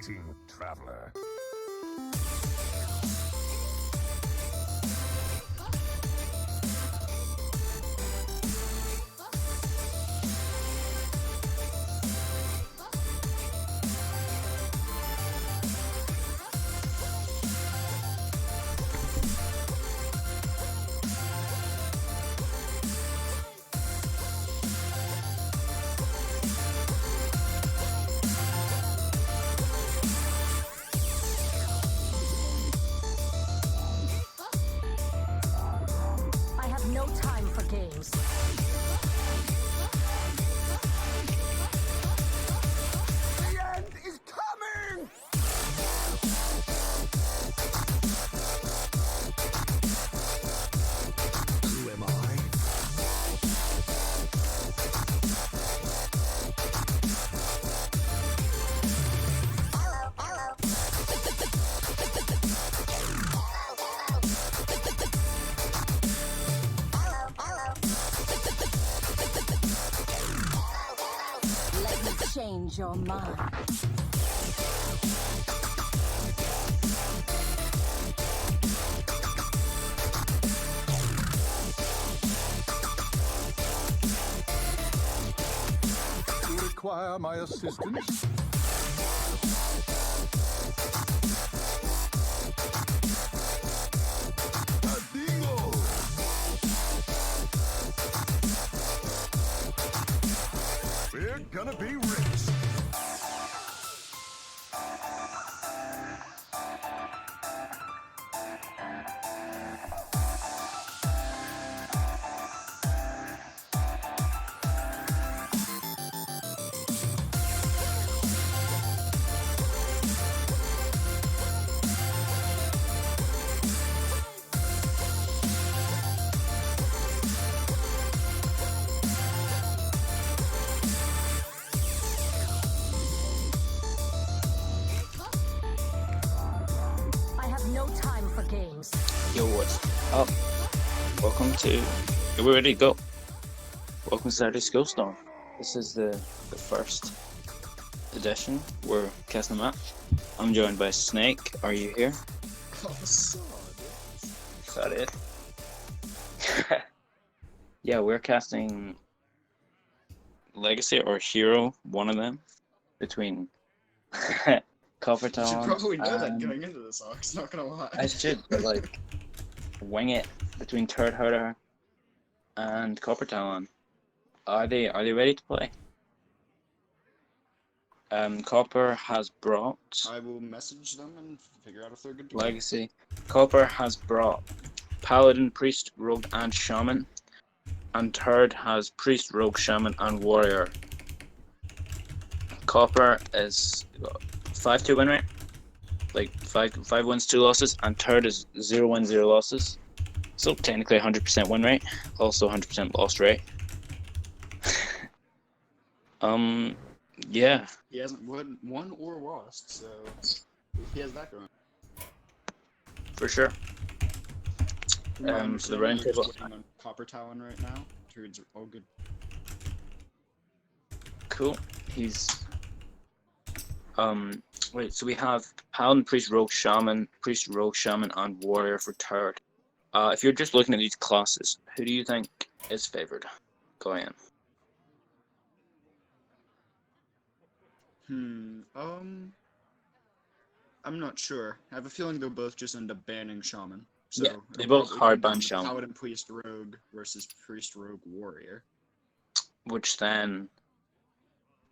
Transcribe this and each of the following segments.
Greeting, traveler. I have no time for games. The end is coming! Who am I? Let me change your mind. You require my assistance? Adigo! We're gonna be rich. I have no time for games. Yo, what's up? Welcome to. We're ready to go. Welcome to Saturday SchoolStone. This is the first edition. We're casting a map. I'm joined by Snake. Are you here? Oh, so Is that it? Yeah, we're casting Legacy or Hero, one of them, between Copper You should Talon probably know that and- going into this, Ox, not gonna lie. I should, but like, wing it between Turd Herder and Copper Talon. Are they ready to play? Copper has brought I will message them and figure out if they're good to go. Legacy. Copper has brought Paladin, Priest, Rogue, and Shaman. And Turd has Priest, Rogue, Shaman, and Warrior. Copper is 5-2 win rate. Like 5 wins, 2 losses. And Turd is 0 wins, 0 losses. So technically 100% win rate. Also 100% loss rate. Yeah. He hasn't won or lost, so he has that going. For sure. From what I For the understand, round they're table, just looking on Copper Talon right now. Turds are all good. cool. He's wait, so we have Paladin, Priest, Rogue, Shaman, and Warrior for Turd. If you're just looking at these classes, who do you think is favored going in? I'm not sure. I have a feeling they'll both just end up banning Shaman. So Yeah, they it'll both probably hard come ban down to Shaman. Paladin, Priest, Rogue versus Priest, Rogue, Warrior. Which then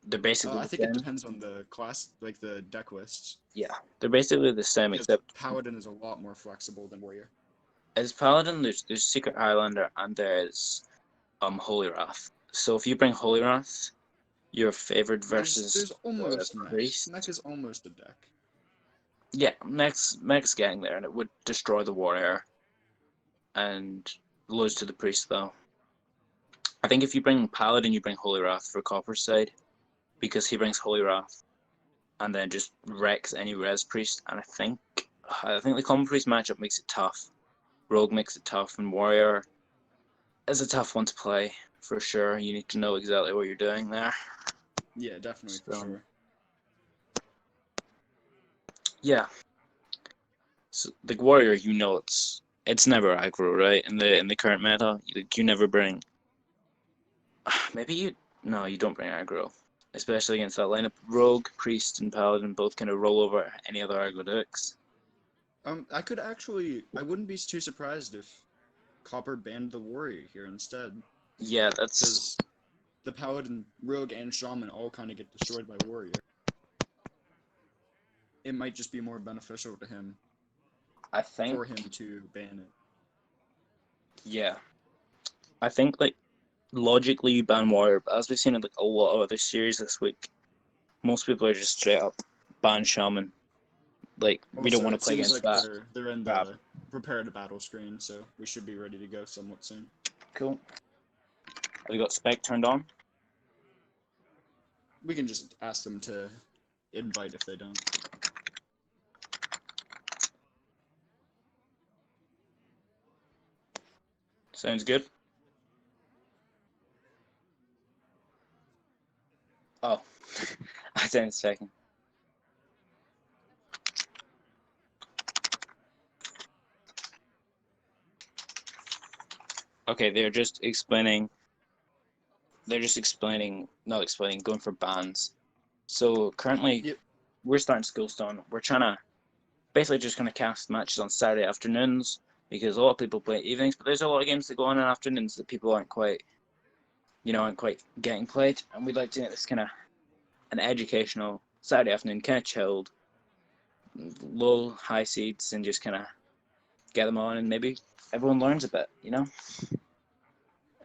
they're basically I the think it same. depends on the class, like the deck lists. Yeah, they're basically the same, Because except Paladin is a lot more flexible than Warrior. as Paladin, there's Secret Highlander and there's Holy Wrath. So if you bring Holy Wrath, you're favored versus There's almost mech. Priest. Mech is almost a deck. Yeah, mech's getting there, and it would destroy the Warrior and lose to the Priest, though. I think if you bring Paladin, you bring Holy Wrath for Copper's side, because he brings Holy Wrath and then just wrecks any Res Priest, and I think the Common Priest matchup makes it tough. Rogue makes it tough, and Warrior is a tough one to play, for sure. You need to know exactly what you're doing there. Yeah, definitely, So- for sure. Yeah. So, like warrior, you know it's never aggro, right? In the current meta, you never bring. Maybe you no, you don't bring aggro, especially against that lineup. Rogue, priest, and paladin both kind of roll over any other aggro decks. I wouldn't be too surprised if Copper banned the warrior here instead, Yeah, that's. because the paladin, rogue, and shaman all kind of get destroyed by warrior. It might just be more beneficial to him I think. for him to ban it. Yeah, I think like logically you ban warrior, but as we've seen in like a lot of other series this week, most people are just straight up ban shaman. Like we don't Also, want it to play seems against like that. they're in Crap. the prepare to battle screen, so we should be ready to go somewhat soon. Cool. Have you got spec turned on? We can just ask them to invite if they don't. Sounds good. Oh, I didn't second. Okay, not explaining, going for bans. So currently, Yep. we're starting SchoolStone. We're trying to basically just kind of cast matches on Saturday afternoons because a lot of people play evenings, but there's a lot of games that go on in afternoons that people aren't quite getting played, and we'd like to make this kind of an educational Saturday afternoon, kind of chilled, low high seats, and just kind of get them on, and maybe everyone learns a bit, you know.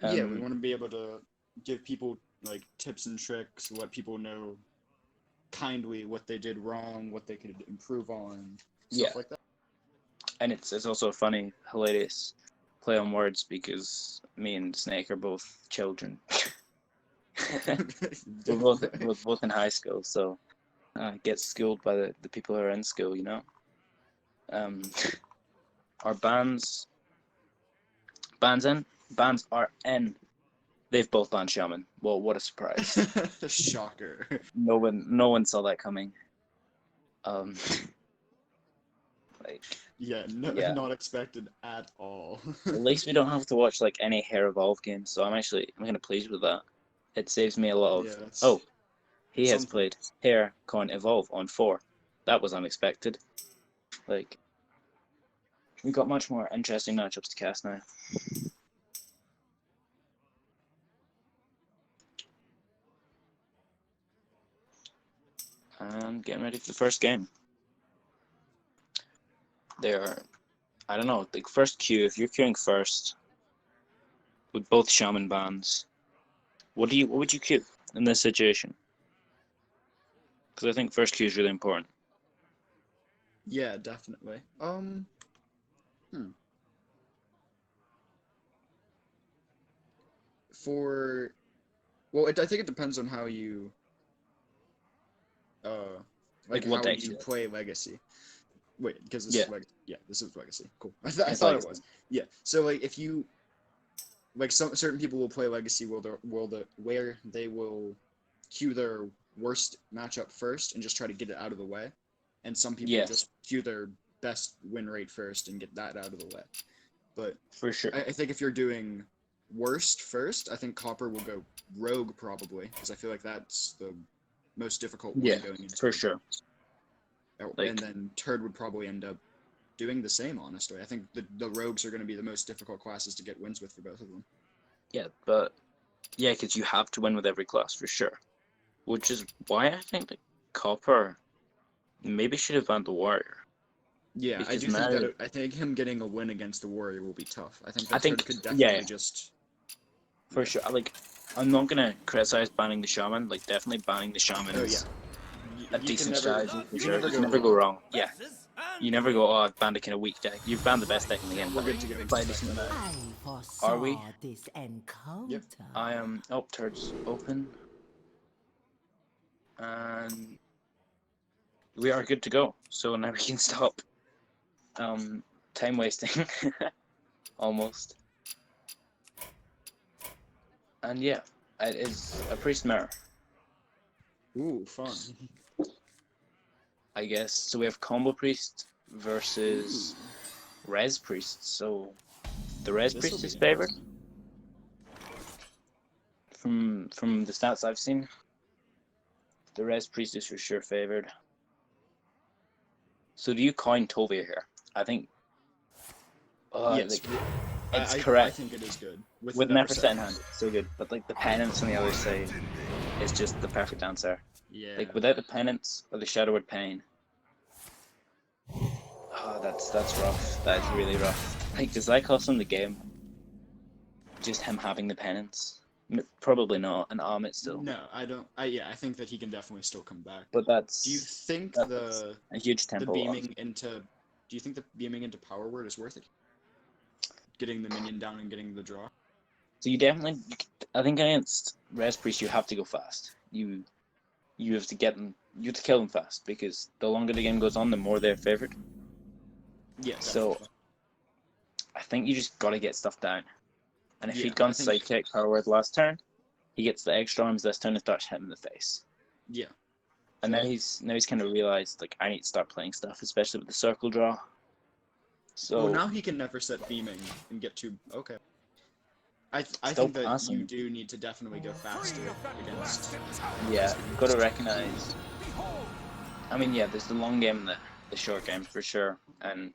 Yeah, we want to be able to give people like tips and tricks, let people know kindly what they did wrong, what they could improve on, Yeah, stuff like that. and it's also a funny, hilarious play on words because me and Snake are both children. we're both in high school, so get schooled by the people who are in school, you know. Um, our bands are in. They've both banned Shaman. Well, what a surprise! Shocker. No one saw that coming. Um, like Yeah, yeah. not expected at all. At least we don't have to watch like any Hair Evolve games, so I'm kind of pleased with that. It saves me a lot Yeah, of. that's Oh, he has something. played Hair Con Evolve on 4. That was unexpected. Like we got much more interesting matchups to cast now. And getting ready for the first game. There, I don't know, like first queue. If you're queuing first with both Shaman bans, what would you queue in this situation? Because I think first queue is really important. Yeah, definitely. Hmm. For well, I think it depends on how you uh Like like what how decks you you like. play Legacy. Wait, because this Yeah, is Legacy. Yeah, this is Legacy. Cool. I it's thought like it was. Yeah. So like if you like some certain people will play Legacy where they will queue their worst matchup first and just try to get it out of the way, and some people yeah, just queue their best win rate first and get that out of the way. But for sure. I think if you're doing worst first, I think Copper will go Rogue probably because I feel like that's the most difficult Yeah, one going into for it. sure. Oh, and Like then Turd would probably end up doing the same, honestly. I think the rogues are going to be the most difficult classes to get wins with for both of them. yeah, but yeah, because you have to win with every class for sure. Which is why I think that Copper maybe should have banned the Warrior Yeah, I because do think now that I think him getting a win against the Warrior will be tough. I think I that think Turd could yeah, definitely just for yeah. sure. Like I'm not gonna criticize banning the Shaman. Like definitely banning the Shaman Oh yeah, is a decent strategy for you can sure. never You can go never go wrong. wrong. Yeah, you never go. Oh, I've banned a kind of weak deck. You've banned the best deck in the game We're good to go. by a decent amount. I Are we? foresaw this Yep. encounter. I am. Oh, Turd's open, and we are good to go. So now we can stop time wasting almost. And yeah, it is a priest mirror. Ooh, fun. I guess. So we have Combo Priest versus Res Priest. So the Res This'll Priest be is favored interesting. from the stats I've seen. The Res Priest is for sure favored. So do you coin Tovia here? I think Yes, like, it's I correct. think it is good with With the Never Set in Neverset. hand, it's so good. But like the penance on the other side is just the perfect answer. Yeah. Like without the penance or the Shadow Word Pain. Oh, that's rough. That is really rough. Like, does that cost him the game? Just him having the penance? Probably not, and arm it still. No, I don't. I think that he can definitely still come back. But Do you think that's a huge the tempo loss. beaming into do you think the beaming into Power Word is worth it? Getting the minion down and getting the draw? So you definitely, I think against Res Priest you have to go fast. You have to get them. You have to kill them fast because the longer the game goes on, the more they're favored. Yeah, So definitely. I think you just got to get stuff down. And if Yeah, he'd gone I think- sidekick Power Word last turn, he gets the extra arms this turn and starts hitting the face. Yeah. And So- now he's kind of realized, like, I need to start playing stuff, especially with the circle draw. So Well, now he can never set beaming and get to okay. I Still think that passing. you do need to definitely go faster against. yeah, you've got to recognize. I mean, yeah, there's the long game and the short game for sure. And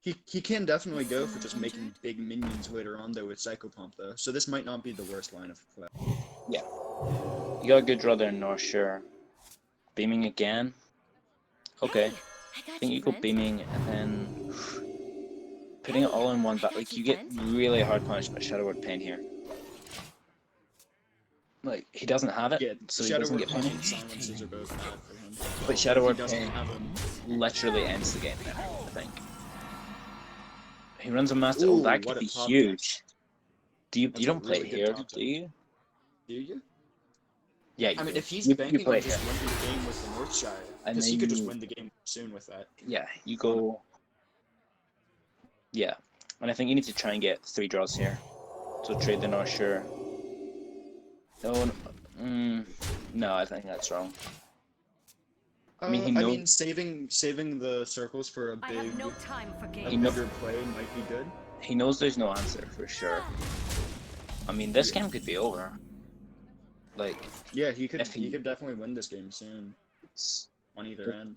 He can definitely go for just making big minions later on though with Psycho Pump though. So this might not be the worst line of play. yeah, you got a good draw there, North. Sure. Beaming again. Okay. I think you go beaming and then putting it all in one back. Like, you get really hard punished by Shadow Word Pain here. Like, he doesn't have it, Yeah, so he Shadow doesn't Word get Pain and punished. silences are both bad for him. But Shadow He Word doesn't Pain have them. literally ends the game there, I think. He runs a master. Ooh, Oh, that what could a be top huge. Do you That's a don't play really it good here, top do you? Do you? Yeah, you I mean, do. if he's you banking play on just here. winning the game with the Northshire, And because then he could just you- win the game soon with that. Yeah, you go. Yeah, and I think you need to try and get 3 draws here. So trade the North Shore. No, no, I think that's wrong. I mean, he I knows. mean, saving the circles for a I big, have no time for a games. bigger play might be good. He knows there's no answer for sure. I mean, this Yeah. game could be over. Like, Yeah, he could. If He he- could definitely win this game soon it's, on either end.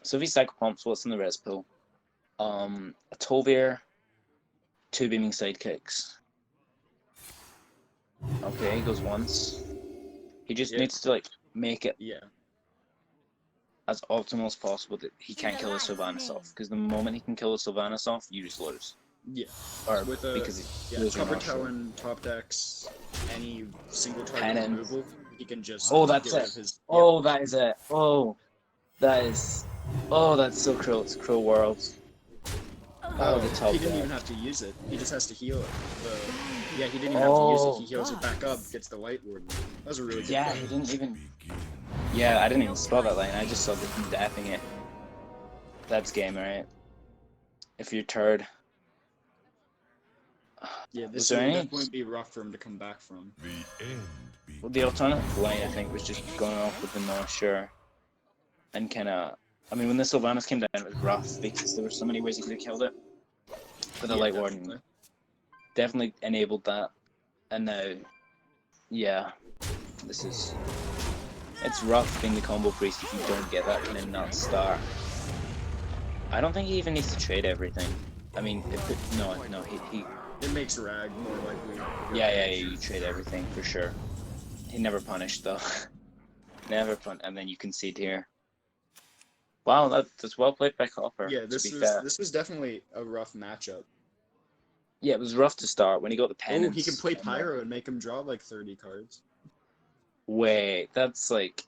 so if he Psycho Pumps, what's in the res pool? A Tovir, 2 beaming sidekicks. Okay, he goes once. He just Yeah. needs to, like, make it Yeah. as optimal as possible that he can't kill the Sylvanas off. Because the moment he can kill the Sylvanas off, you just lose. Yeah. Or With a because he yeah, loses your cover North Shore. Talon, top decks, any single target Penance. removal, he can just Oh, that's get rid it. of his. Oh, that is it. Oh, that is. Oh, that's so cruel. It's Cruel World. Oh, the top he didn't deck. even have to use it. He just has to heal it. Yeah, he didn't even have to use it. He Oh. heals it back up, gets the Light Warden. That was a really good Yeah, play. he didn't even. Yeah, I didn't even spell that line. I just saw him dapping it. That's game, right? If you're turd. Yeah, Was this there would any- definitely be rough for him to come back from. The end Well, the alternative line, I think, was just going off with the North Shore. And kind of. I mean, when the Sylvanas came down, it was rough because there were so many ways he could have killed it. But the Yeah, Light Warden definitely. definitely enabled that. And now, yeah, this is. It's rough being the combo priest if you don't get that kind of nut start. I don't think he even needs to trade everything. I mean, no, he It makes Rag more likely. yeah, you trade everything for sure. He never punished though. Never pun, and then you concede here. Wow, that's well played by Copper. Yeah, to be fair. this was definitely a rough matchup. Yeah, it was rough to start when he got the Oh, penance. he can play and Pyro and make him draw like 30 cards. Wait, that's like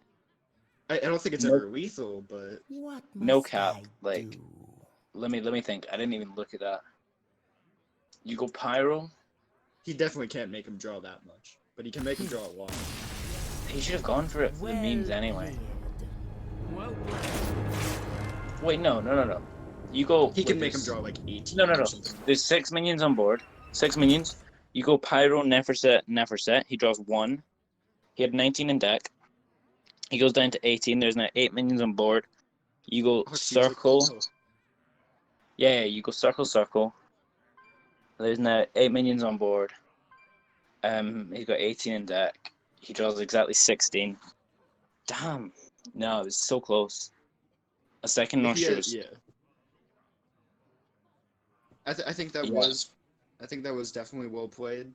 I don't think it's Nope. ever lethal, but What No must cap, I like- do? let me think. I didn't even look at that. You go Pyro. he definitely can't make him draw that much. But he can make him draw a lot. He should have gone for it for the memes anyway. played. Wait, no. You go. He can wait, make him there's- draw like 18 No. or something. There's 6 minions on board. 6 minions. You go Pyro, Neferset. He draws 1. He had 19 in deck. He goes down to 18. There's now 8 minions on board. You go Oh, it seems like circle. also- Yeah, you go circle, circle. There's now 8 minions on board. He's got 18 in deck. He draws exactly 16. Damn. No, it was so close. A second North Yeah, Shores. yeah. I think that Yeah. was, I think that was definitely well played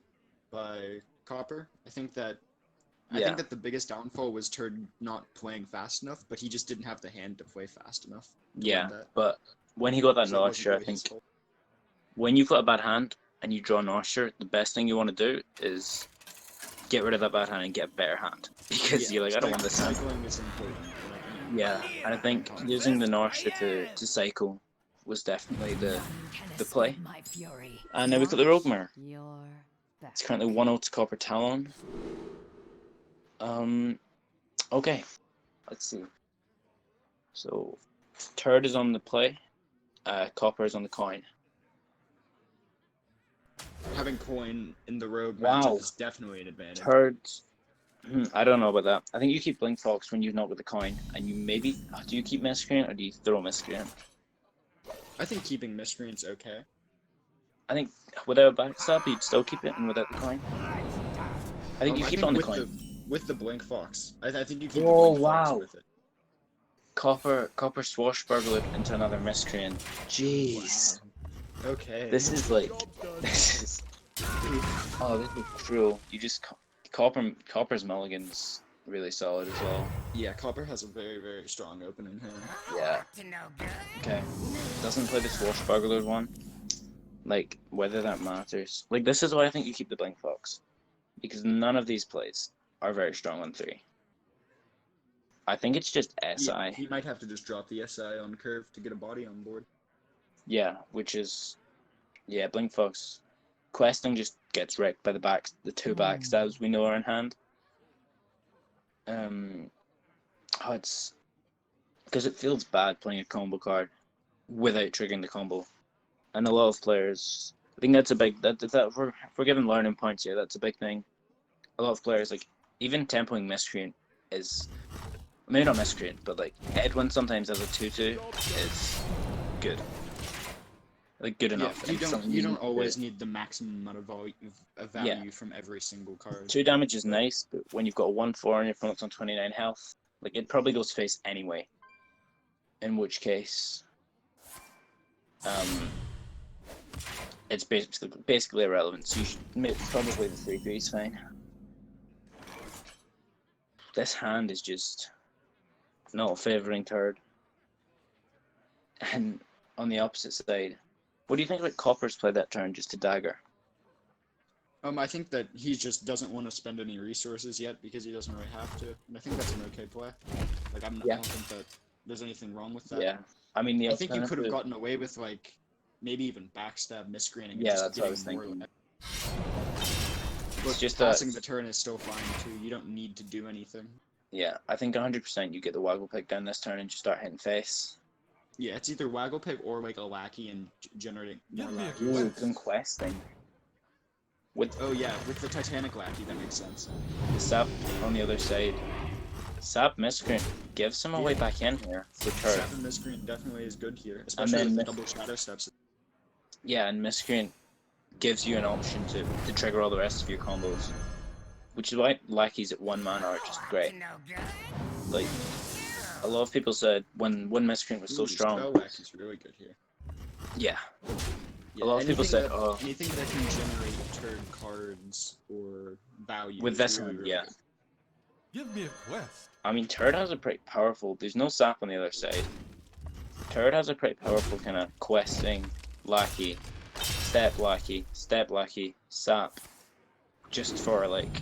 by Copper. I think that Yeah. the biggest downfall was Turd not playing fast enough, but he just didn't have the hand to play fast enough. to win Yeah, that. but when he got that So it North wasn't Shore, I really his think fault. when you've got a bad hand and you draw North Shore, the best thing you want to do is get rid of that bad hand and get a better hand. Because you're like, I don't want this hand. Cycling is important. Like, Yeah, and I think using the North Shore to cycle was definitely the play. And now we've got the Rogue Mirror. It's currently 1-0 to Copper Talon. Okay, let's see. So, Turd is on the play. Copper is on the coin. having coin in the rogue Wow. matchup is definitely an advantage. Turd. I don't know about that. I think you keep Blink Fox when you've not got the coin, and you maybe do you keep Miscreant or do you throw Miscreant? I think keeping miscreant's okay. I think without a backstab, you'd still keep it, and without the coin, I think you keep it on the coin. With the blink fox. I think you keep Oh, the blink fox wow. with it. Copper swashbuckler into another Miscreant. Jeez, Wow. Okay. this is like this is cruel. You just Copper's mulligan's really solid as well. Yeah, Copper has a very, very strong opening hand. Yeah. Okay. Doesn't play the swashbuckler one. Like, whether that matters. Like, this is why I think you keep the Blink Fox. Because none of these plays are very strong on 3. I think it's just SI. Yeah, he might have to just drop the SI on curve to get a body on board. Yeah, which is... Yeah, Blink Fox. Questing just gets wrecked by the 2 backstabs we know are in hand. It's... Because it feels bad playing a combo card without triggering the combo. And a lot of players... I think that's a big... That if we're giving learning points here, that's a big thing. A lot of players, like, even tempoing Miscreant is... Maybe not Miscreant, but, like, Edwin sometimes as a 2-2 is good. Like, good enough. Yeah, you don't always need the maximum amount of value from every single card. 2 damage is nice, but when you've got a 1-4 and your opponent's on 29 health, like, it probably goes face anyway. In which case... it's basically irrelevant, so you should probably the 3-3 is fine. This hand is just not favouring Turd. And on the opposite side, what do you think about Copper's play that turn just to dagger? I think that he just doesn't want to spend any resources yet because he doesn't really have to. And I think that's an okay play. Like, I don't think that there's anything wrong with that. Yeah. I mean, I think you could have gotten away with, like, maybe even backstab, miscreanting, and just that's what I was getting more thinking. But It's just passing the turn is still fine too. You don't need to do anything. Yeah, I think 100% you get the Waggle Pick down this turn and just start hitting face. Yeah, it's either Waggle Pig or like a Lackey and generating more Lackeys. Ooh, conquesting. Oh yeah, with the Titanic Lackey, that makes sense. The Sap on the other side. Sap Miscreant gives him a way back in here for Turd. Sap and Miscreant definitely is good here, especially with the double Shadow Steps. Yeah, and Miscreant gives you an option to trigger all the rest of your combos. Which is why Lackeys at 1 mana are just great. Like, a lot of people said when Miscreant was so strong. Spell Lackey's really good here. Yeah. Yeah, a lot of people said, anything that can generate turn cards or value. With this really, one, really yeah. good. Give me a quest. I mean, Turd has a pretty powerful... There's no Sap on the other side. Turd has a pretty powerful kind of questing, Lackey, step Lackey, Sap. Just for, like,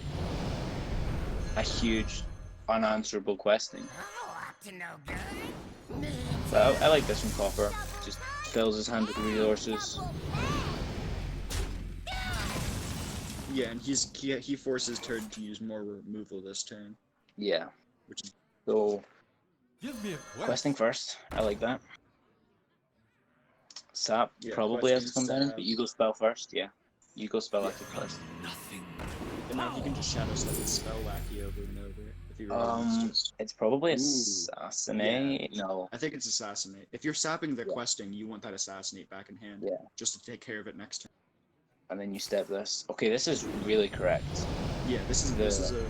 a huge, unanswerable questing. So I like this from Copper. Just fills his hand with resources. Yeah, and he forces Turd to use more removal this turn. Yeah. Which is So, Give me a quest. questing first. I like that. Sap Yeah, probably has to come questing, down, Sap. but you go spell first. Yeah. You go spell Lackey first. And now he can just Shadow Step and spell Lackey over and over. If he really wants to. It's probably Ooh, assassinate. yeah. No. I think it's assassinate. If you're sapping the Yeah. questing, you want that assassinate back in hand. Yeah. Just to take care of it next turn. And then you step this. Okay, this is really correct. Yeah, this is a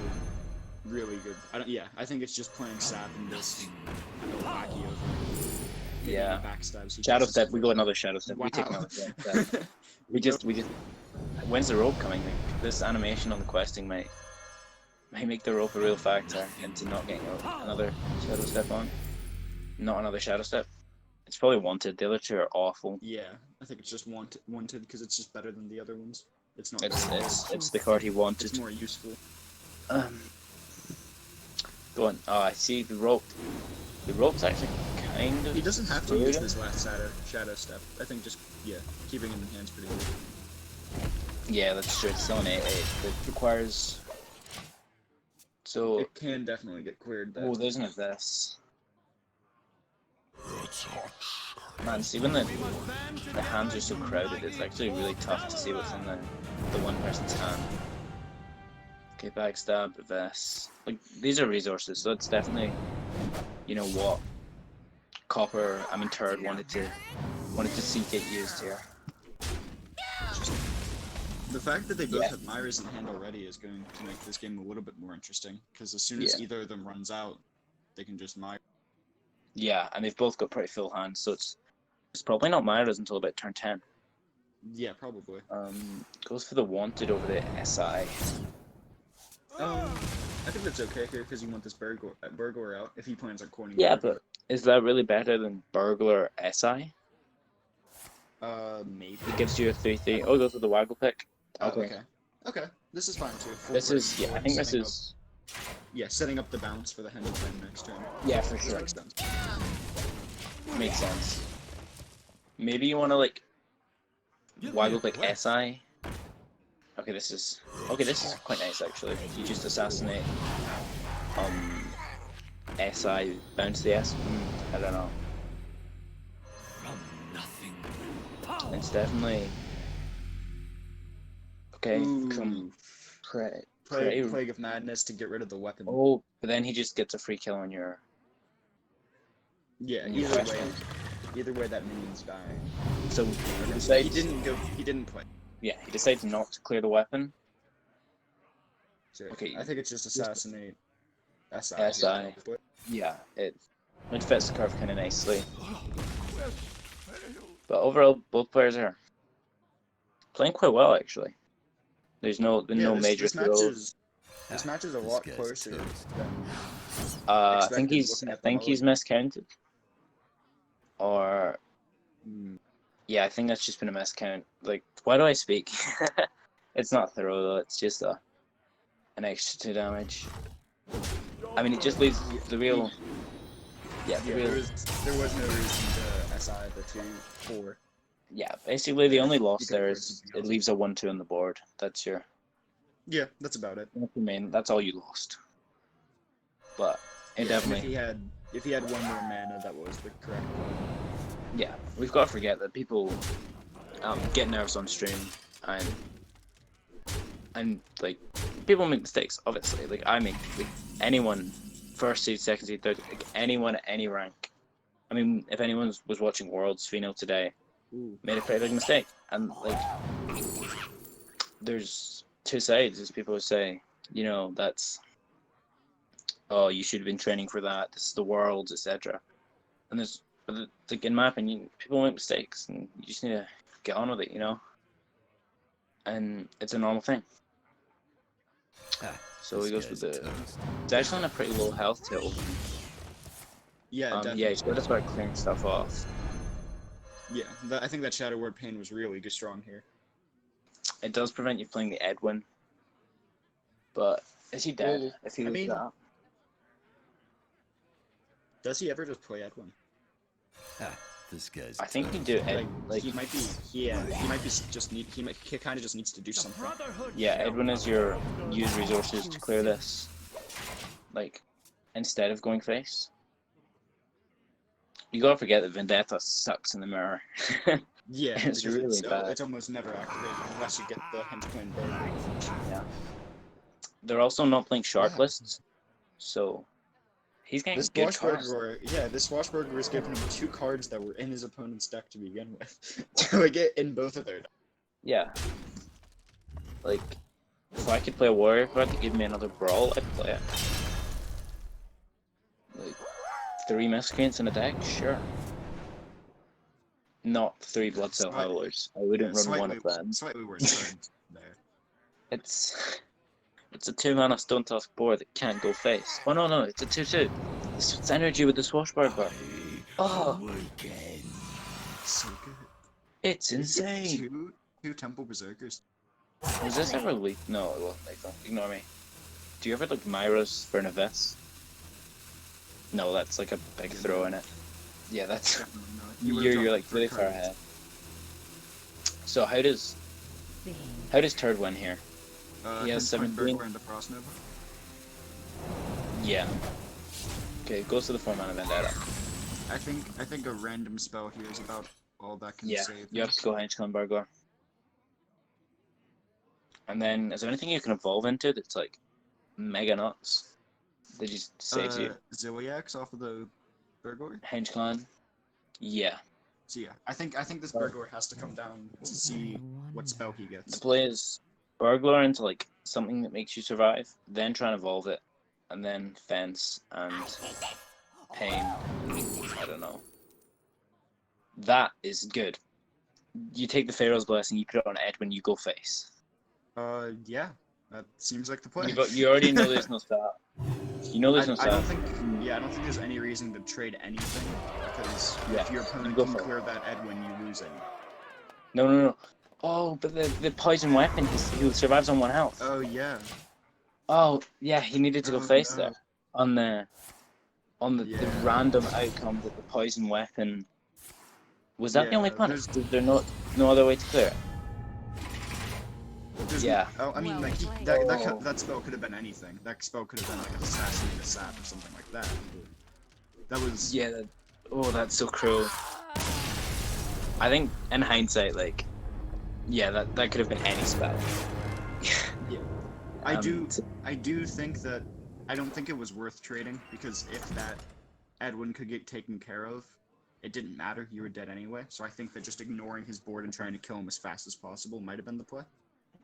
really good. I think it's just playing sap and this and go wacky over. Yeah. Backstabs. Shadow step. We go another shadow step. Wow. We take another shadow step. We just. When's the rope coming? Like, this animation on the questing might make the rope a real factor into not getting another shadow step on. Not another shadow step. It's probably wanted. The other two are awful. Yeah, I think it's just wanted because it's just better than the other ones. It's not. It's the card he wanted. It's more useful. Go on. Oh, I see the rope. The rope's actually kind of. He doesn't have to use this last shadow step. I think just keeping him in hand's pretty good. Yeah, that's true. It's still an 8/8. It requires. So. It can definitely get cleared. Though. Oh, there's none of this. Man, see when the hands are so crowded, it's actually really tough to see what's in the one person's hand. Okay, backstab, this. Like, these are resources, so it's definitely, you know what, Copper, Turd wanted to see get used here. The fact that they both have Myras in hand already is going to make this game a little bit more interesting, because as soon as either of them runs out, they can just Myra. Yeah, and they've both got pretty full hands, so it's probably not Myra's until about turn 10. Yeah, probably. Goes for the wanted over the SI. I think that's okay here because you want this burglar out if he plans on corning. Yeah, but is that really better than burglar SI? Maybe. It gives you a 3/3. Oh, goes with the waggle pick. Okay. Okay. This is fine too. This is I think this is. Yeah, setting up the bounce for the hand of flame next turn. Yeah, for sure. Makes sense. Makes sense. Maybe you want to like waggle pick SI. Okay, this is quite nice actually. You just assassinate SI bounce the S. I don't know. It's definitely okay. Come Plague of Madness to get rid of the weapon. Oh, but then he just gets a free kill on your. Yeah, either way that minion's dying. So he didn't play. Yeah, he decides not to clear the weapon. So Okay. I think it's just assassinate SI. Yeah, it fits the curve kind of nicely. But overall, both players are playing quite well actually. There's no major this throws. This match is a lot closer than I think expected he's miscounted. Or yeah, I think that's just been a miscount. Like, why do I speak? It's not throw though. It's just an extra 2 damage. I mean, it just leaves the real. Yeah, there was no reason to SI the 2-4. Yeah, basically the only loss there is it leaves a 1/2 on the board. That's your. Yeah, that's about it. That's the main. That's all you lost. But it definitely. If he had one more mana, that was the correct one. Yeah, we've got to forget that people get nervous on stream and like people make mistakes. Obviously, like I make anyone first seed, second seed, third, like anyone at any rank. I mean, if anyone was watching Worlds Pheno today, made a pretty big mistake, and like there's two sides, as people would say. You know, that's you should have been training for that. This is the Worlds, etc. And there's, like in my opinion, people make mistakes, and you just need to get on with it, you know. And it's a normal thing. So he goes with the. It's actually on a pretty low health till. Yeah, definitely. Yeah, he's got to start clearing stuff off. Yeah, I think that Shadow Word Pain was really good strong here. It does prevent you playing the Edwin. But is he dead? Well, if he loses that? Does he ever just play Edwin? This guy's. I think he do. Like he might be. Yeah, he might be just need. He kind of just needs to do something. Yeah, Edwin is your use resources to clear this. Like, instead of going face. You gotta forget that Vendetta sucks in the mirror. Yeah, it's really bad. It's almost never activated unless you get the Henchman bird. Yeah. They're also not playing sharp lists. So he's getting This good cards. this Washburger was giving him 2 cards that were in his opponent's deck to begin with. Like in both of their decks. Yeah. Like, if I could play a warrior card to give me another brawl, I'd play it. Like, 3 miscreants in a deck? Sure. Not 3 blood cell howlers. I wouldn't run one of them. Slightly worse cards there. It's a 2-mana Stone Tusk board that can't go face. Oh no, it's a 2/2. It's energy with the Swashbuckler. Oh, So good. it's Did he get insane. two Temple Berserkers. Was this ever leaked? No, it wasn't leaked. Ignore me. Do you ever look Myra's for an Abyss? No, that's like a big throw in it. Yeah, that's you're like really far ahead. So how does Turd win here? He has 17. And the Frost Nova. Yeah. Okay, goes to the 4-mana Vendetta. I think a random spell here is about all that can Yeah, save. you have to go Henchcon Burglar. And then, is there anything you can evolve into that's like mega nuts? That just saves you? Ziliax off of the Burglar. Henchcon? Yeah. So yeah, I think this Burglar has to come down to see what spell he gets. The play is Burglar into like something that makes you survive, then try and evolve it, and then Fence and Pain. I don't know. That is good. You take the Pharaoh's Blessing, you put it on Edwin, you go face. Yeah, that seems like the play. You already know there's no stat. You know there's no stat. I don't think there's any reason to trade anything, because if your opponent go can for it. clear that Edwin, you lose it. No. Oh, but the poison weapon, he survives on 1 health. Oh yeah. Oh, yeah, he needed to go face no. there. On the random outcome that the poison weapon... Was that the only punish? Was there no other way to clear it? Yeah. Oh, I mean, Well like played. that spell could have been anything. That spell could have been like an assassinate a sap or something like that. That was. Yeah. That's so cruel. I think in hindsight, like, yeah, that could have been any spell. Yeah. I do think that I don't think it was worth trading, because if that Edwin could get taken care of, it didn't matter. You were dead anyway. So I think that just ignoring his board and trying to kill him as fast as possible might have been the play.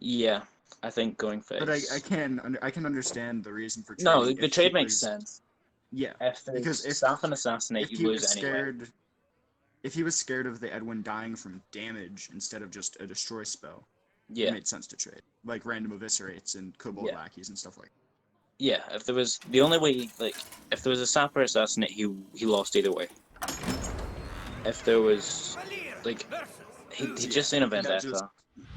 Yeah, I think going face. But I can understand the reason for trading. No, the trade makes sense. Yeah, Because if Staff and Assassinate, you lose anyway. If he was scared of the Edwin dying from damage instead of just a destroy spell, Yeah. it made sense to trade. Like random eviscerates and kobold lackeys and stuff like that. Yeah, if there was the only way, like, if there was a Sapper Assassinate, he lost either way. If there was, like, he just in a Vendetta.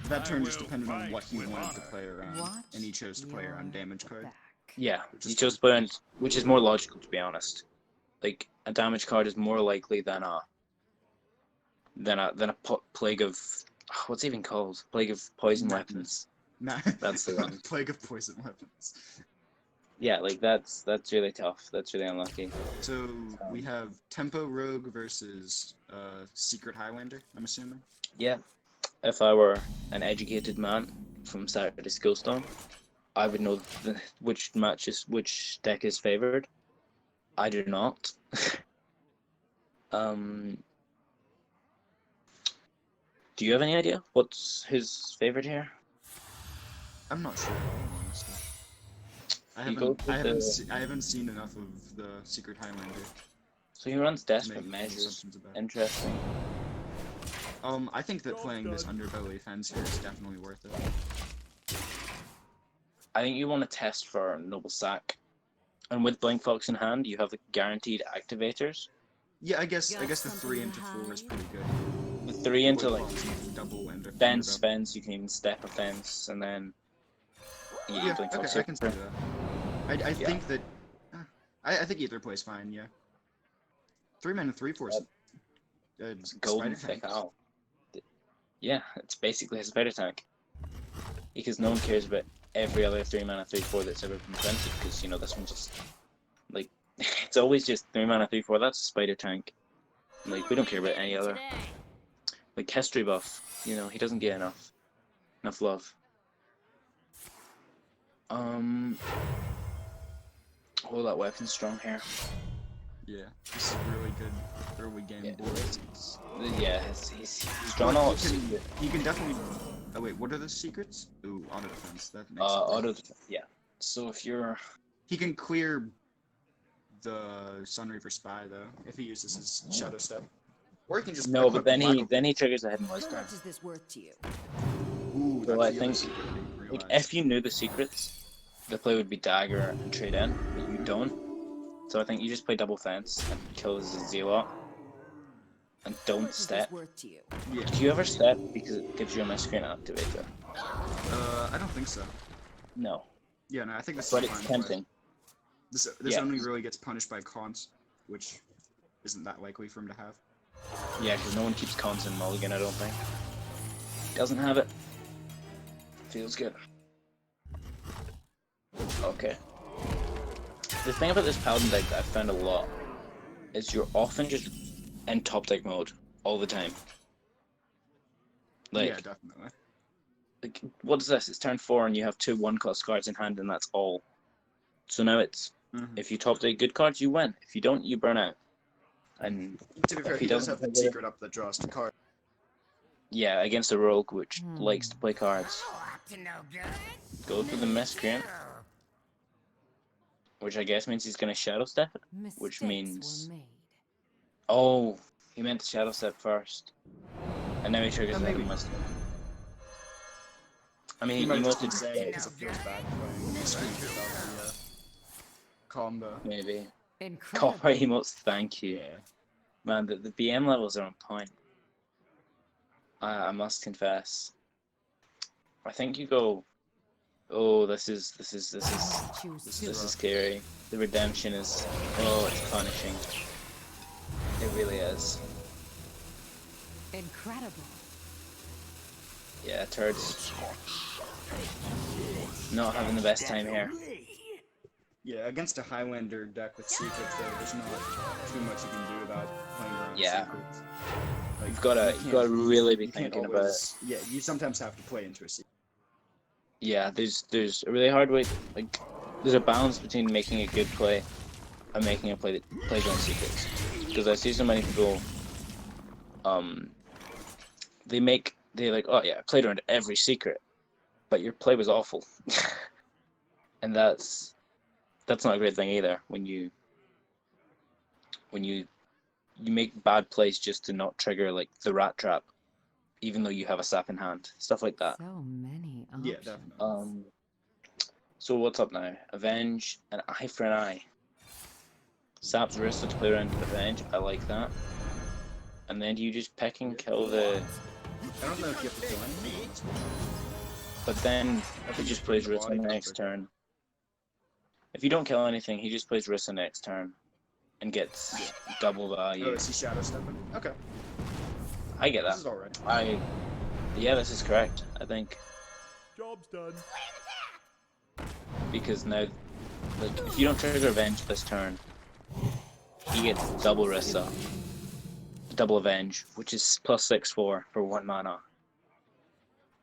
That turn just depended on what he wanted to play around, and he chose to play around damage card. Yeah, he chose to play around, which is more logical, to be honest. Like, a damage card is more likely than a plague of, what's it even called? Plague of poison weapons. Nah. That's the one. Plague of poison weapons. Yeah, like that's really tough. That's really unlucky. So we have Tempo Rogue versus Secret Highlander, I'm assuming. Yeah. If I were an educated man from Saturday SchoolStone, I would know which deck is favored. I do not. Do you have any idea what's his favorite here? I'm not sure at all, honestly. I haven't seen enough of the Secret Highlander. So he runs to Desperate make Measures. assumptions about it. Interesting. I think that playing this Underbelly Fence here is definitely worth it. I think you want to test for Noble Sack. And with Blink Fox in hand, you have the guaranteed activators. Yeah, I guess the 3 into 4 is pretty good. The 3 into, like, double and fence, you can even step a fence, and then yeah, Blink okay, Fox I can see that. I think that I think either plays fine. Yeah, 3 mana 3/4. Golden Spider Thick Owl. Yeah, it's basically a spider tank. Because no one cares about every other 3 mana 3/4 that's ever been printed, because, you know, this one's just, like, it's always just 3 mana 3/4, that's a spider tank. Like, we don't care about any other. Like, history buff, you know, he doesn't get enough love. Oh, that weapon's strong here. Yeah, this is really good early game Yeah, board. yeah, he's drawn But all he can definitely. Oh wait, what are the secrets? Ooh, auto defense. That makes sense. auto. Yeah. So if you're He can clear the Sunreaver Spy though if he uses his Shadow Step, or he can just no, but equip then Black he Oak. then he triggers the hidden How wisdom. much is this worth to you? Ooh, So that's I the other think secret I didn't like realize. if you knew the secrets, the play would be dagger and trade in, but you don't. So I think you just play double fence and kill the Zealot and How don't much is step. this worth to you? Yeah. Do you ever step because it gives you a miscreen activator? I don't think so. No, Yeah, no, I think this but is it's fine. tempting. This Yeah. only really gets punished by cons, which isn't that likely for him to have. Yeah, because no one keeps cons in Mulligan, I don't think. Doesn't have it. Feels good. Okay. The thing about this Paladin deck that I've found a lot is you're often just in top deck mode all the time. Yeah, definitely. Like, what is this? It's turn 4 and you have 2 1-cost cards in hand and that's all. So now it's, if you top deck good cards, you win. If you don't, you burn out. And To be fair, if he does doesn't have the trigger it- secret up that draws to card. yeah, against a rogue which likes to play cards. Go through the miscreant, which I guess means he's going to shadow step it. Which Mistakes means- were made. Oh, he meant to shadow step first. And now he triggers the maybe. hidden wisdom. I mean, He he might have just mostly been saying it because it feels bad playing Miscreant without the combo. maybe. Incredible. Copper emotes, thank you. Yeah. Man, the BM levels are on point. I must confess. I think you go. Oh, this is Choose this two. is scary. The redemption is. Oh, it's punishing. It really is. Incredible. Yeah, turds. Not having the best time here. Yeah, against a Highlander deck with secrets, though, there's not too much you can do about playing around Yeah. secrets. Like, You've gotta can't- really be you can't thinking about it. always- Yeah, you sometimes have to play into a secret. Yeah, there's a really hard way. Like, there's a balance between making a good play and making a play that plays on secrets. Because I see so many people. They like, oh yeah, I played around every secret, but your play was awful, and that's not a great thing either. When you make bad plays just to not trigger like the rat trap, even though you have a sap in hand, stuff like that. So many options. Yeah, definitely. So what's up now? Avenge, an eye for an eye. Sap's wristed to play around Avenge. I like that. And then do you just pick and kill the? I don't know if you have to kill anything. But then I he think just it's plays pretty Rissa body next comfort. turn. If you don't kill anything, he just plays Rissa next turn and gets double Oh, value. is he shadow stepping? Okay, I get this is that. alright. Yeah, this is correct. I think Job's done. because now, like, if you don't trigger Avenge this turn, he gets double Rissa, double Avenge, which is +6/4 for 1 mana.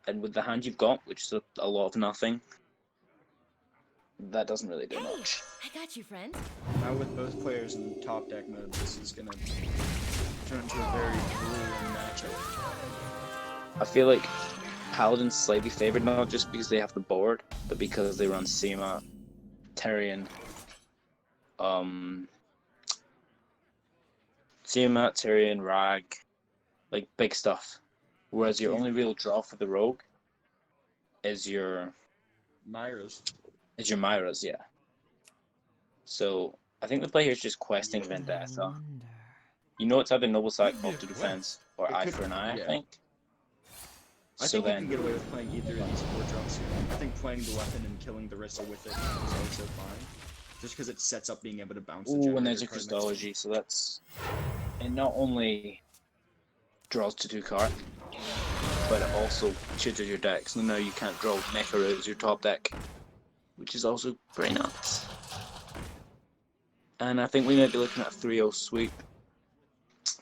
And with the hand you've got, which is a lot of nothing, that doesn't really do much. I got you, friend. Now with both players in top deck mode, this is gonna turn into a very grueling matchup. I feel like Paladin's slightly favored, not just because they have the board, but because they run Seema, Tyrion, Seema, Tyrion, Rag, like big stuff. Whereas your only real draw for the rogue is your Myra's. Myras, yeah. So I think the play here is just questing I Vendetta. wonder. You know it's either Noble Sack, Off to Defense, or It Eye could- for an Eye, yeah. I think. I So think you then, can get away with playing either of these 4 drops here. I think playing the weapon and killing the Rissa with it is also fine. Just because it sets up being able to bounce the ooh, and there's generator a card next turn. Christology, so that's... It not only draws to 2 cards, but it also chooses your deck, so now you can't draw Mecha as your top deck, which is also pretty nuts. And I think we might be looking at a 3-0 sweep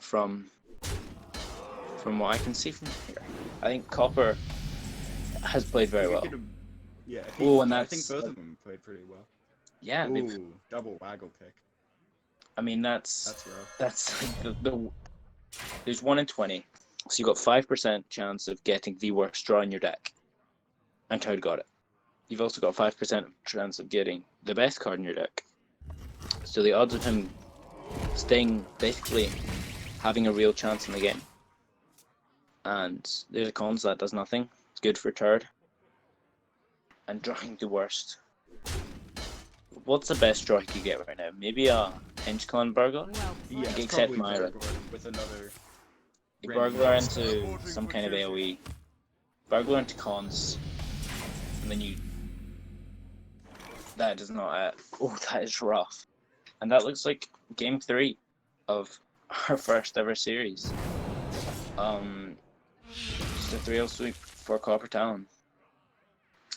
from what I can see from here. I think Copper has played very well. Yeah, Oh, and I that's think both of them played pretty well. Yeah, Ooh, double waggle pick. I mean That's rough. that's like there's 1 in 20, so you got 5% chance of getting the worst draw in your deck, and Toad got it. You've also got 5% chance of getting the best card in your deck. So the odds of him staying, basically having a real chance in the game. And there's a cons that does nothing. It's good for Turd. And drawing the worst. What's the best draw he could get right now? Maybe a Henchcon Burglar? Well Yeah, played. it's Except probably Myra. Burglar with another. A random Burglar spell. into some kind of AoE. Burglar into cons. And then you... That is not it. Oh, that is rough. And that looks like game 3 of our first ever series. Just a 3-0 sweep for Copper Talon.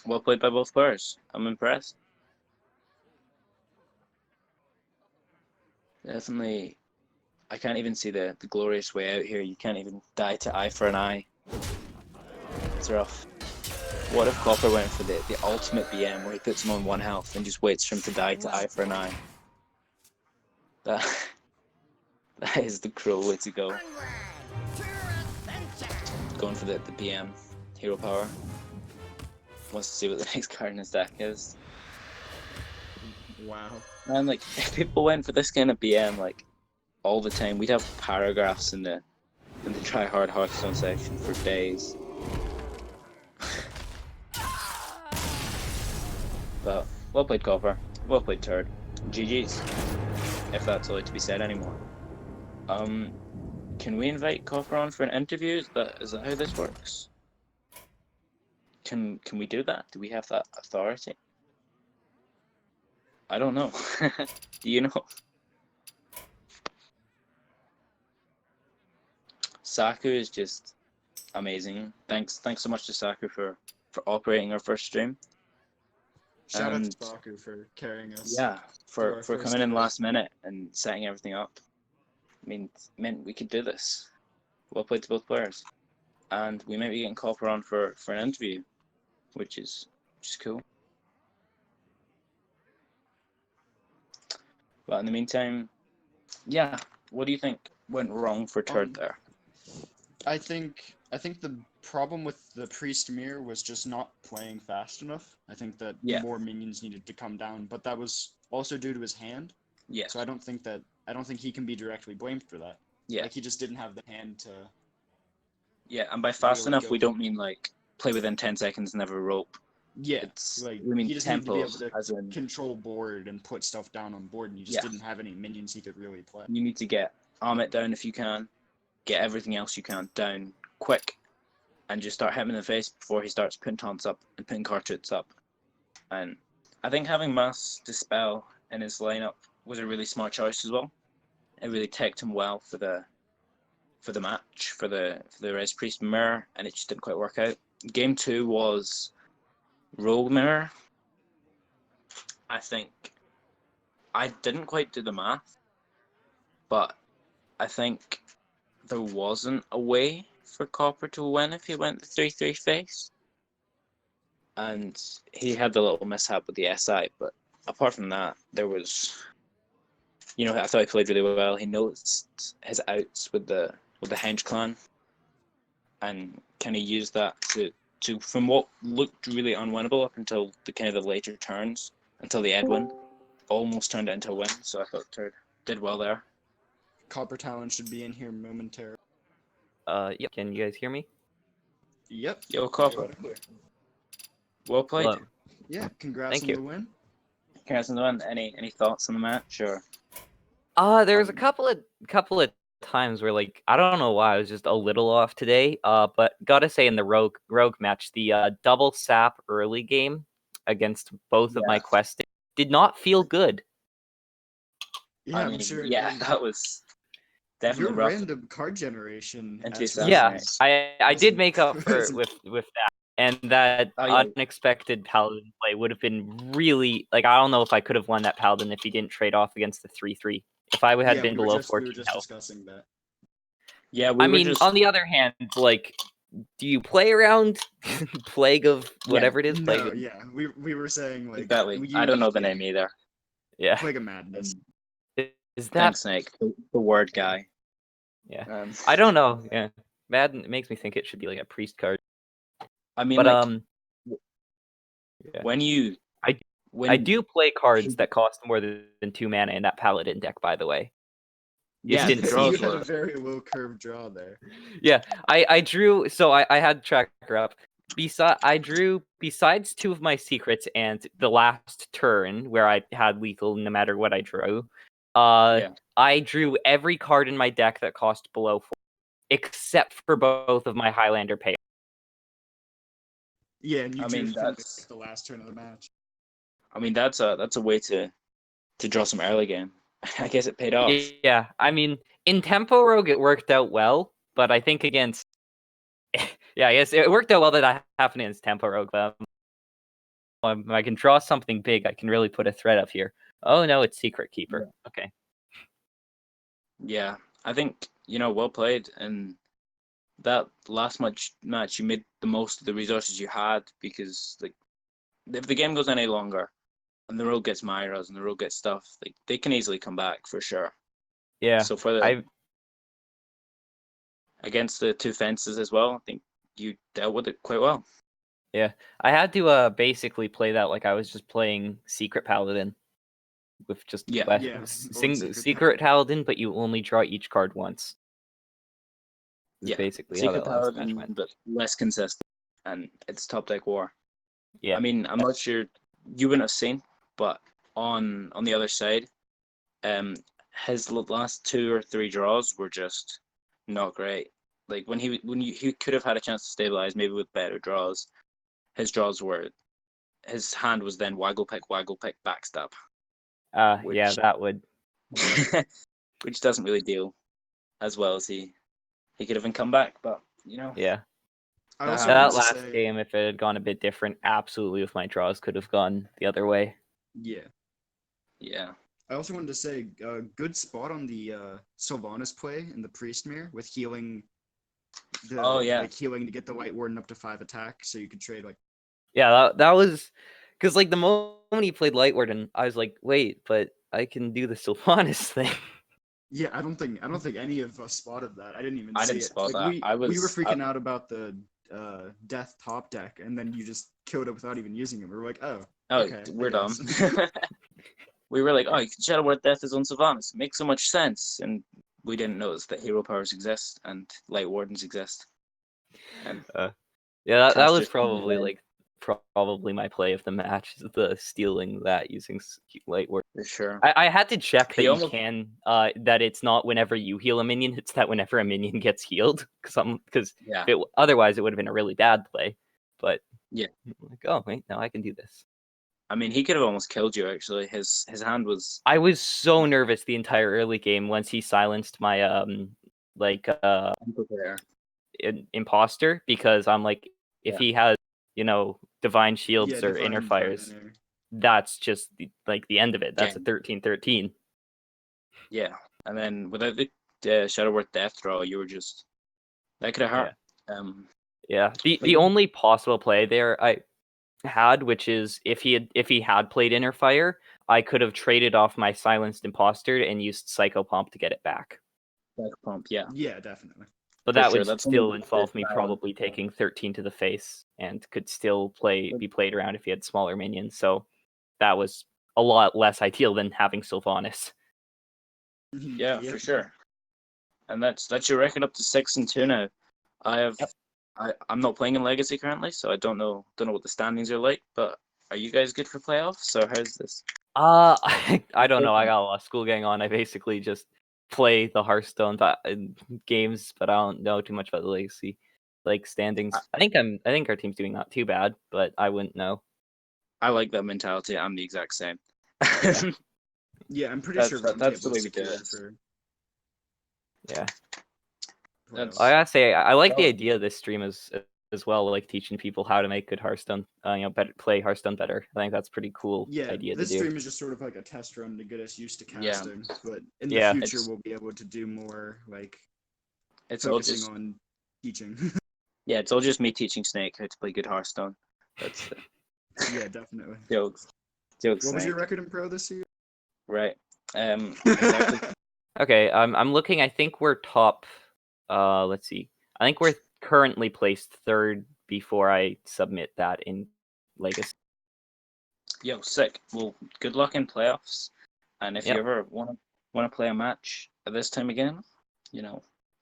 Well played by both players. I'm impressed. Definitely, I can't even see the glorious way out here. You can't even die to eye for an eye. It's rough. What if Copper went for the ultimate BM where he puts him on 1 health and just waits for him to die to eye for an eye? That is the cruel way to go. Going for the BM. Hero power. Wants to see what the next card in his deck is. Wow. Man, like, if people went for this kind of BM, like, all the time, we'd have paragraphs in the try hard Hearthstone section for days. But well played, Copper. Well played, Turd. GG's, if that's allowed to be said anymore. Can we invite Copper on for an interview? Is that how this works? Can we do that? Do we have that authority? I don't know. Do you know? Saku is just amazing. Thanks so much to Saku for operating our first stream. Shout out And to Baku for carrying us. yeah, for our first coming in event. last minute and setting everything up. I mean, meant we could do this. Well played to both players. And we might be getting Copper on for an interview, which is cool. But in the meantime, yeah, what do you think went wrong for Turd there? I think the problem with the Priest Mirror was just not playing fast enough. I think that Yeah. more minions needed to come down, but that was also due to his hand. Yeah, So I don't think he can be directly blamed for that. yeah, Like he just didn't have the hand to. yeah. And by fast really enough, go we for don't mean like play within 10 seconds, never rope. Yeah, It's like we mean he just needed to be able tempo, to as in control board and put stuff down on board, and he just Yeah. didn't have any minions he could really play. you need to get Amit down if you can, get everything else you can down quick, and just start hitting him in the face before he starts putting taunts up and putting cartridges up. And I think having Mass Dispel in his lineup was a really smart choice as well. It really teched him well for the match, for the Res Priest Mirror, and it just didn't quite work out. Game 2 was Rogue Mirror. I think I didn't quite do the math, but I think there wasn't a way for Copper to win if he went the 3-3 face. And he had the little mishap with the SI, but apart from that, there was, I thought he played really well. He noticed his outs with the Henge clan, and kind of used that to from what looked really unwinnable up until the kind of the later turns, until the Edwin almost turned it into a win. So I thought Turd did well there. Copper Talon should be in here momentarily. Yeah. Can you guys hear me? Yep. Yo, Copper. Well played. Hello. Yeah. Congrats Thank on you. the win. Congrats on the win. Any thoughts on the match or? There was a couple of times where I don't know why I was just a little off today. But gotta say in the rogue match, the double sap early game against both of my quests did not feel good. Yeah, I I'm mean, sure. yeah, that was definitely Your rough. random card generation. Into as Yeah, I did wasn't- make up for it with that. And that Oh, yeah. unexpected paladin play would have been really I don't know if I could have won that paladin if he didn't trade off against the 3-3. If I had been below 14 we were just health. discussing that. Yeah, we I were mean, just on the other hand, do you play around Plague of whatever it is? Plague No, of... yeah, we were saying exactly. you- I don't know the name either. Yeah. Plague of Madness. Is that? Thanks, Snake. The word guy. Yeah. Um, I don't know. Yeah. Madden, it makes me think it should be like a priest card. I mean, But like, yeah. when you I do play cards that cost more than 2 mana in that paladin deck, by the way. You Yeah, didn't the see draws You it. had a were. very low curve draw there. Yeah, I drew. So I had tracker up. I drew besides 2 of my secrets and the last turn where I had lethal no matter what I drew. Yeah. I drew every card in my deck that cost below 4, except for both of my Highlander pay. Yeah, and you I drew mean, from that's. the last turn of the match. I mean, that's a way to draw some early game. I guess it paid off. Yeah, I mean, in Tempo Rogue it worked out well, but I think against yeah, I guess it worked out well that I happened against Tempo Rogue. I can draw something big. I can really put a threat up here. Oh no, it's Secret Keeper. Okay. Yeah, I think well played. And that last match, you made the most of the resources you had because like if the game goes any longer and the rogue gets Myras and the rogue gets stuff, like they can easily come back for sure. Yeah. So for against the 2 fences as well, I think you dealt with it quite well. Yeah. I had to basically play that like I was just playing Secret Paladin with just Yeah. Secret Paladin, but you only draw each card once. Is Yeah, basically how Secret that last match Paladin, went. but less consistent, and it's top deck war. Yeah. I mean, I'm not sure you wouldn't have seen, but on the other side, his last 2 or 3 draws were just not great. Like when he could have had a chance to stabilize, maybe with better draws. His hand was then waggle pick, backstab. Yeah, Which that would. which doesn't really deal as well as he could have come back, but Yeah. I That also happens. wanted That to last say, game, if it had gone a bit different, absolutely with my draws could have gone the other way. yeah. Yeah. I also wanted to say, good spot on the Sylvanas play in the Priest Mirror with healing Oh, yeah. like healing to get the White Warden up to 5 attack, so you could trade like. Yeah, that was because like the moment he played Light Warden, I was like, wait, but I can do the Sylvanas thing. Yeah, I don't think any of us spotted that. I didn't even I see didn't it. spot Like that. we were freaking out about the death top deck, and then you just killed it without even using it. We were like, oh, okay, we're I dumb. guess. We were like, oh, Shadow Word Death is on Sylvanas. It makes so much sense. And we didn't notice that hero powers exist and light wardens exist. And Yeah, that Chance was just probably probably my play of the match, is the stealing that using Light Warden. for sure. I had to check that He you almost- can that it's not whenever you heal a minion, it's that whenever a minion gets healed. Because Yeah. otherwise it would have been a really bad play. But Yeah. like, oh wait, now I can do this. I mean, he could have almost killed you. Actually, his hand was. I was so nervous the entire early game once he silenced my Unprepared. imposter, because I'm like, if Yeah. he has divine shields Yeah, or divine inner fires, inner. that's just the end of it. That's Game. a 13-13. Yeah, and then without the Shadow Word Death draw, you were just that could have hurt. Yeah. The But only possible play there I had, which is if he had played inner fire, I could have traded off my silenced imposter and used Psycho Pomp to get it back. Psycho Pump, yeah. Yeah, definitely. But For that sure, would that's still only involve me the probably balance. taking 13 to the face and could still be played around if he had smaller minions. So that was a lot less ideal than having Sylvanas. Yeah, Yep. for sure. And that's your record up to 6-2 now. I'm not playing in Legacy currently, so I don't know what the standings are like. But are you guys good for playoffs, or how's this? I don't know. I got a lot of school going on. I basically just play the Hearthstone games, but I don't know too much about the Legacy standings. I think our team's doing not too bad, but I wouldn't know. I like that mentality. I'm the exact same. Yeah, I'm pretty sure that's the way we Roundtable's do secure it. for Yeah. That's- I gotta say, I like the Oh. idea of this stream as well, like teaching people how to make good Hearthstone. Play Hearthstone better. I think that's pretty cool idea to this do. stream is just sort of like a test run to get us used to Yeah. casting, but in Yeah. the future we'll be able to do more like It's all focusing just on teaching. yeah, it's all just me teaching Snake how to play good Hearthstone. That's Yeah, definitely. jokes. What was Snake. your record in pro this year? Right. Exactly. Okay, I'm looking. I think we're top. Let's see. I think we're currently placed third before I submit that in Legacy. Yo, sick. Well, good luck in playoffs. And if you Yep. ever want to play a match at this time again, let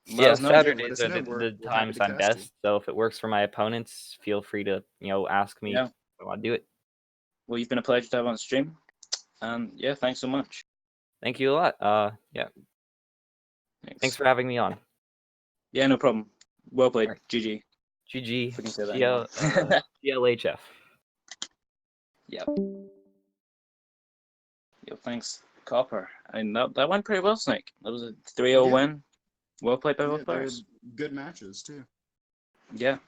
Yeah, us know. let Saturdays us are know. the We're happy times to I'm cast you. best. So if it works for my opponents, feel free to ask me Yeah. if I want to do it. Well, you've been a pleasure to have on stream. And yeah, thanks so much. Thank you a lot. Yeah. Thanks for having me on. Yeah, no problem. Well played. Alright. GG. GG. If we can say that anymore. GLHF. Yep. Yo, thanks, Copper. And that went pretty well, Snake. That was a 3-0 Yeah. win. Well played by Yeah, both they're players. good matches too. Yeah.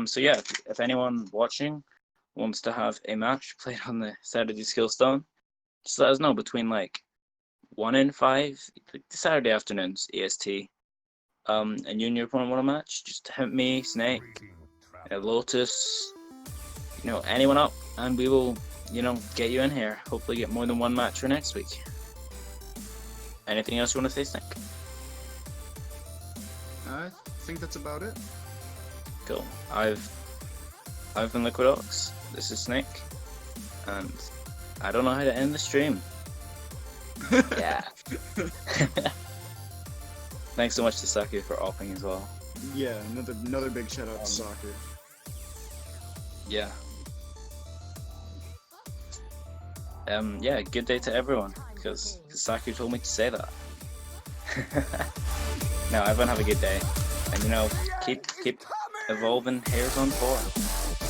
So yeah, if anyone watching wants to have a match played on the Saturday SchoolStone, just let us know between like 1 and 5 Saturday afternoons EST. And you and your opponent want a match, just hit me, Snake, Lotus, anyone up, and we will, get you in here. Hopefully get more than one match for next week. Anything else you want to say, Snake? I think that's about it. Cool. I've been Liquid Ox. This is Snake, and I don't know how to end the stream. Yeah. Thanks so much to Saku for opping as well. Yeah, another big shout out to Soccer. Yeah. Yeah, good day to everyone, because Saku told me to say that. No, everyone have a good day. And keep evolving Hairs on 4.